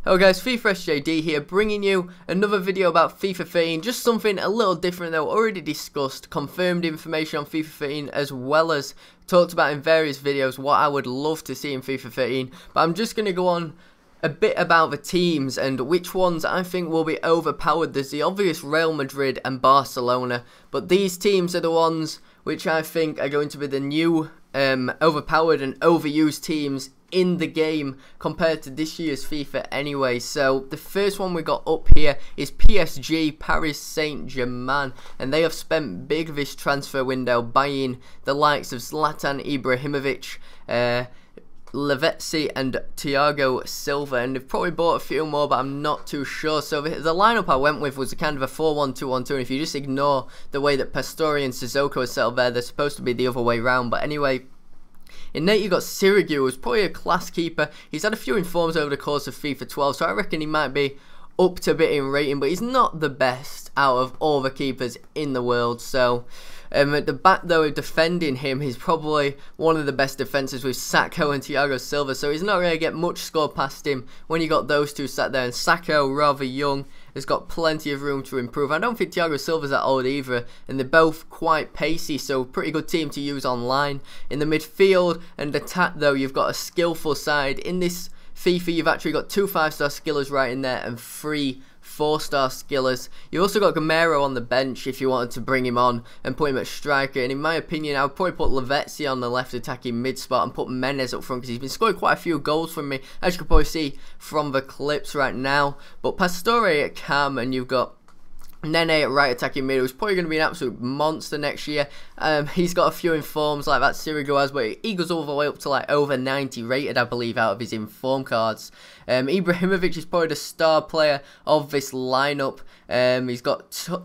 Hello guys, FIFA SJD here, bringing you another video about FIFA 13, just something a little different though. Already discussed, confirmed information on FIFA 13, as well as talked about in various videos what I would love to see in FIFA 13, but I'm just going to go on a bit about the teams and which ones I think will be overpowered. There's the obvious Real Madrid and Barcelona, but these teams are the ones which I think are going to be the new overpowered and overused teams in the game compared to this year's FIFA anyway. So the first one we got up here is PSG, Paris Saint-Germain, and they have spent big this transfer window buying the likes of Zlatan Ibrahimovic, Lavezzi and Thiago Silva, and they've probably bought a few more, but I'm not too sure. So the lineup I went with was a kind of a 4-1-2-1-2, and if you just ignore the way that Pastore and Sissoko are settled there, they're supposed to be the other way round. But anyway, in net you got Sirigu, who's probably a class keeper. He's had a few informs over the course of FIFA 12, so I reckon he might be up to a bit in rating, but he's not the best out of all the keepers in the world. So at the back though, defending him, he's probably one of the best defences with Sakho and Thiago Silva, so he's not going to get much score past him when you got those two sat there. And Sakho, rather young, has got plenty of room to improve. I don't think Thiago Silva's that old either, and they're both quite pacey, so pretty good team to use online. In the midfield and attack though, you've got a skillful side. In this FIFA you've actually got 2 5-star skillers right in there and 3 4-star skillers. You've also got Gamero on the bench if you wanted to bring him on and put him at striker, and in my opinion I would probably put Lavezzi on the left attacking mid spot and put Menez up front because he's been scoring quite a few goals from me, as you can probably see from the clips right now. But Pastore at cam, and you've got Nene at right attacking mid, who's probably going to be an absolute monster next year. He's got a few informs like that Sirigu has, but he goes all the way up to like over 90 rated, I believe, out of his inform cards. Ibrahimovic is probably the star player of this lineup.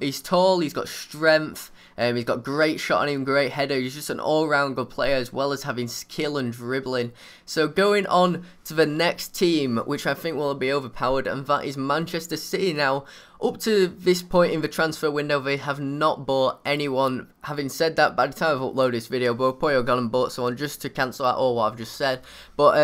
He's tall, he's got strength, he's got great shot on him, great header. He's just an all-round good player, as well as having skill and dribbling. So going on to the next team, which I think will be overpowered, and that is Manchester City. Now, up to this point in the transfer window, they have not bought anyone. Having said that, by the time I've uploaded this video, they'll probably have gone and bought someone just to cancel out all what I've just said. But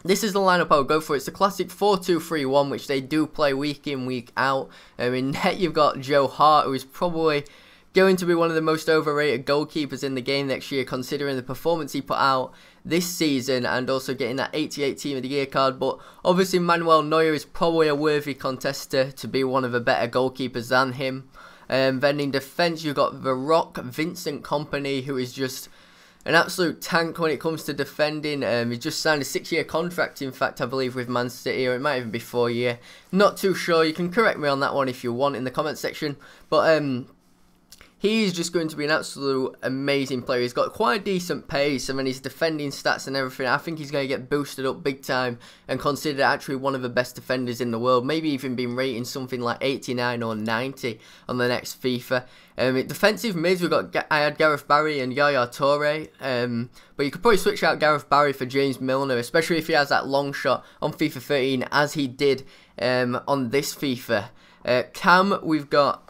this is the lineup I would go for. It's the classic 4-2-3-1, which they do play week in, week out. In net, you've got Joe Hart, who is probably going to be one of the most overrated goalkeepers in the game next year, considering the performance he put out this season and also getting that 88 Team of the Year card. But obviously Manuel Neuer is probably a worthy contender to be one of the better goalkeepers than him. Then in defence you've got the Rock, Vincent Kompany, who is just an absolute tank when it comes to defending. He just signed a 6-year contract, in fact, I believe, with Man City, or it might even be 4-year. Not too sure. You can correct me on that one if you want in the comment section. But he's just going to be an absolute amazing player. He's got quite a decent pace, and then his defending stats and everything, I think he's going to get boosted up big time and considered actually one of the best defenders in the world. Maybe even been rating something like 89 or 90 on the next FIFA. Defensive mids, I had Gareth Barry and Yaya Toure, but you could probably switch out Gareth Barry for James Milner, especially if he has that long shot on FIFA 13 as he did on this FIFA. Cam, we've got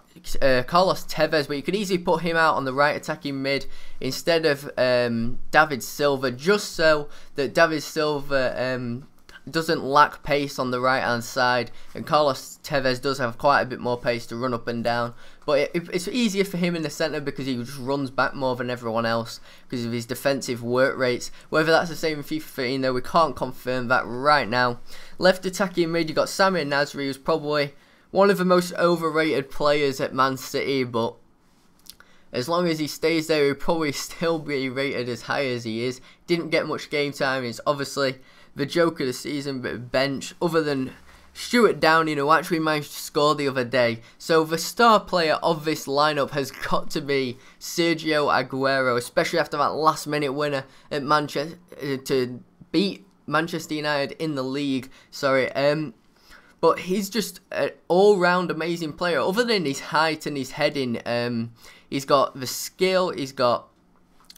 Carlos Tevez, but you could easily put him out on the right attacking mid instead of David Silva, just so that David Silva doesn't lack pace on the right hand side, and Carlos Tevez does have quite a bit more pace to run up and down, but it's easier for him in the centre because he just runs back more than everyone else because of his defensive work rates. Whether that's the same in FIFA 13 though, we can't confirm that right now. Left attacking mid, you got Samir Nasri, who's probably one of the most overrated players at Man City, but as long as he stays there, he'll probably still be rated as high as he is. Didn't get much game time. He's obviously the joke of the season, but bench, other than Stuart Downing, who actually managed to score the other day. So the star player of this lineup has got to be Sergio Aguero, especially after that last-minute winner at Manchester to beat Manchester United in the league. But he's just an all-round amazing player. Other than his height and his heading, he's got the skill, he's got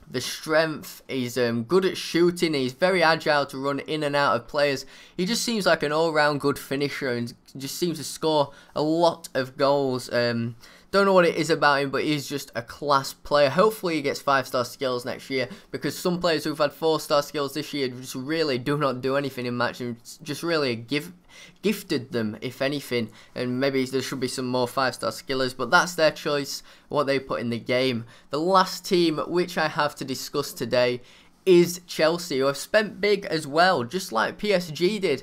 the strength, he's good at shooting, he's very agile to run in and out of players. He just seems like an all-round good finisher and just seems to score a lot of goals. Don't Don't know what it is about him, but he's just a class player. Hopefully he gets 5-star skills next year, because some players who've had 4-star skills this year just really do not do anything in match, and just really gifted them, if anything. And maybe there should be some more 5-star skillers, but that's their choice, what they put in the game. The last team which I have to discuss today is Chelsea, who have spent big as well, just like PSG did.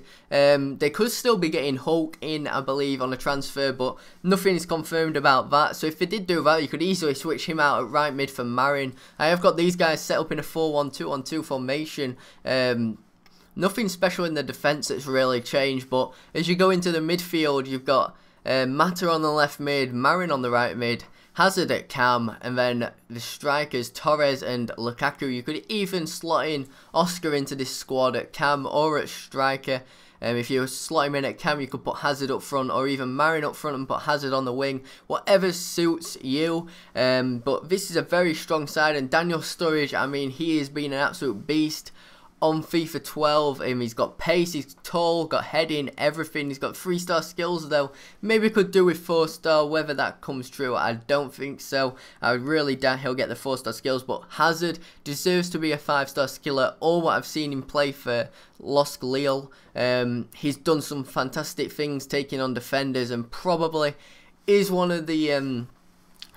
They could still be getting Hulk in, I believe, on a transfer, but nothing is confirmed about that. So if they did do that, you could easily switch him out at right mid for Marin. I have got these guys set up in a 4-1-2-1-2 formation. Nothing special in the defence that's really changed, but as you go into the midfield, you've got Mata on the left mid, Marin on the right mid, Hazard at cam, and then the strikers Torres and Lukaku. You could even slot in Oscar into this squad at cam or at striker. If you slot him in at cam, you could put Hazard up front, or even Marin up front and put Hazard on the wing. Whatever suits you. But this is a very strong side, and Daniel Sturridge, I mean, he has been an absolute beast on FIFA 12. He's got pace, he's tall, got heading, everything. He's got 3-star skills though. Maybe could do with 4-star. Whether that comes true, I don't think so. I really doubt he'll get the 4-star skills, but Hazard deserves to be a 5-star skiller. All what I've seen him play for LOSC Lille, he's done some fantastic things taking on defenders, and probably is one of the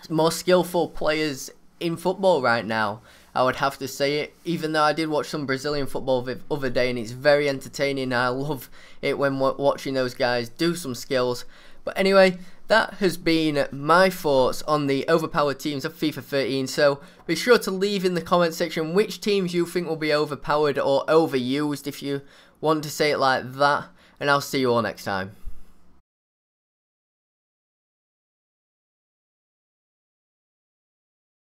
more skillful players in football right now. I would have to say it, even though I did watch some Brazilian football the other day, and it's very entertaining. I love it when watching those guys do some skills. But anyway, that has been my thoughts on the overpowered teams of FIFA 13. So be sure to leave in the comment section which teams you think will be overpowered or overused, if you want to say it like that. And I'll see you all next time.